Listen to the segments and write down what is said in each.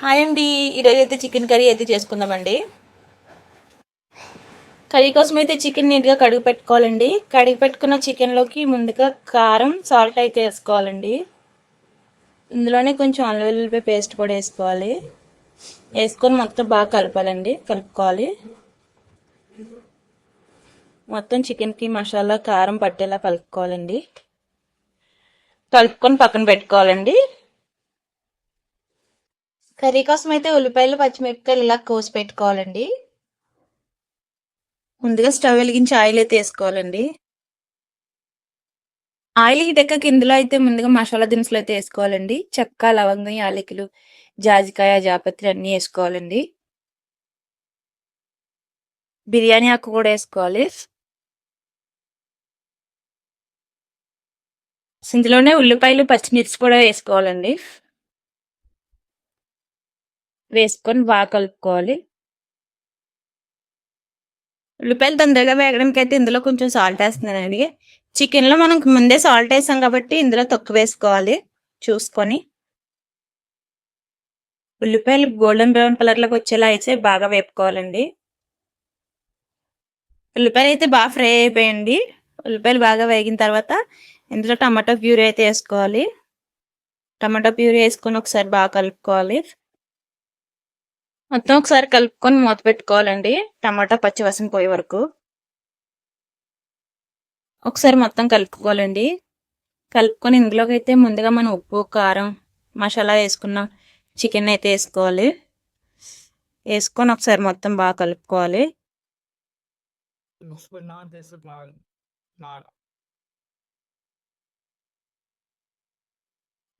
Hi అండి. ఈరోజు అయితే చికెన్ కర్రీ అయితే చేసుకుందామండి. కర్రీ కోసం అయితే చికెన్ నీట్గా కడిగి పెట్టుకోవాలండి. కడిగి పెట్టుకున్న చికెన్లోకి ముందుగా కారం, సాల్ట్ అయితే వేసుకోవాలండి. ఇందులోనే కొంచెం అల్లం వెల్లుల్లిపాయ పేస్ట్ కూడా వేసుకోవాలి. వేసుకొని మొత్తం బాగా కలపాలండి. కలుపుకోవాలి. మొత్తం చికెన్కి మసాలా కారం పట్టేలా కలుపుకోవాలండి. కలుపుకొని పక్కన పెట్టుకోవాలండి. కర్రీ కోసం అయితే ఉల్లిపాయలు, పచ్చిమిరపకాయలు ఇలా కోసి పెట్టుకోవాలండి. ముందుగా స్టవ్ వెలిగించి ఆయిల్ అయితే వేసుకోవాలండి. ఆయిల్ హీట్ ఎక్కాక ఇందులో అయితే ముందుగా మసాలా దినుసులు అయితే వేసుకోవాలండి. చెక్క, లవంగం, యాలకులు, జాజికాయ, జాపత్రి అన్నీ వేసుకోవాలండి. బిర్యానీ ఆకు కూడా వేసుకోవాలి. ఇందులోనే ఉల్లిపాయలు, పచ్చిమిర్చి కూడా వేసుకోవాలండి. వేసుకొని బాగా కలుపుకోవాలి. ఉల్లిపాయలు తొందరగా వేగడానికి అయితే ఇందులో కొంచెం సాల్ట్ వేస్తున్నానండి. చికెన్లో మనం ముందే సాల్ట్ వేసాం కాబట్టి ఇందులో తక్కువ వేసుకోవాలి చూసుకొని. ఉల్లిపాయలు గోల్డెన్ బ్రౌన్ కలర్లోకి వచ్చేలా అయితే బాగా వేపుకోవాలండి. ఉల్లిపాయలు అయితే బాగా ఫ్రై అయిపోయండి. ఉల్లిపాయలు బాగా వేగిన తర్వాత ఇందులో టమాటో ప్యూరీ అయితే వేసుకోవాలి. టమాటో ప్యూరీ వేసుకొని ఒకసారి బాగా కలుపుకోవాలి. మొత్తం ఒకసారి కలుపుకొని మూత పెట్టుకోవాలండి. టమాటా పచ్చివాసన పోయే వరకు ఒకసారి మొత్తం కలుపుకోవాలండి. కలుపుకొని ఇందులోకి అయితే ముందుగా మనం ఉప్పు, కారం, మసాలా వేసుకున్న చికెన్ అయితే వేసుకోవాలి. వేసుకొని ఒకసారి మొత్తం బాగా కలుపుకోవాలి.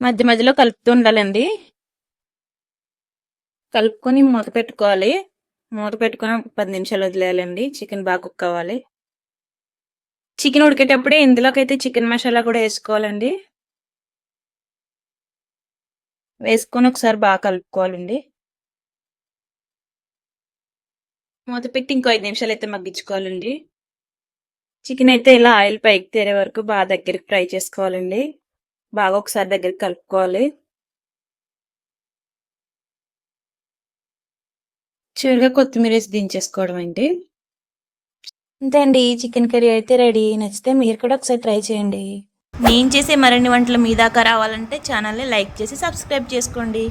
మధ్య మధ్యలో కలుపుతూ ఉండాలండి. కలుపుకొని మూత పెట్టుకోవాలి. మూత పెట్టుకొని 10 నిమిషాలు వదిలేయాలండి. చికెన్ బాగా కుక్ అవ్వాలి. చికెన్ ఉడికేటప్పుడే ఇందులోకి అయితే చికెన్ మసాలా కూడా వేసుకోవాలండి. వేసుకొని ఒకసారి బాగా కలుపుకోవాలండి. మూత పెట్టి ఇంకో 5 నిమిషాలు అయితే మగ్గించుకోవాలండి. చికెన్ అయితే ఇలా ఆయిల్ పైకి తేరే వరకు బాగా దగ్గరికి ఫ్రై చేసుకోవాలండి. బాగా ఒకసారి దగ్గరికి కలుపుకోవాలి. చివరిగా కొత్తిమీర వేసి దించేసుకోవడం అండి. అంతే అండి, చికెన్ కర్రీ అయితే రెడీ. నచ్చితే మీరు కూడా ఒకసారి ట్రై చేయండి. నేను చేసే మరిన్ని వంటలు మీ దాకా రావాలంటే ఛానల్ని లైక్ చేసి సబ్స్క్రైబ్ చేసుకోండి.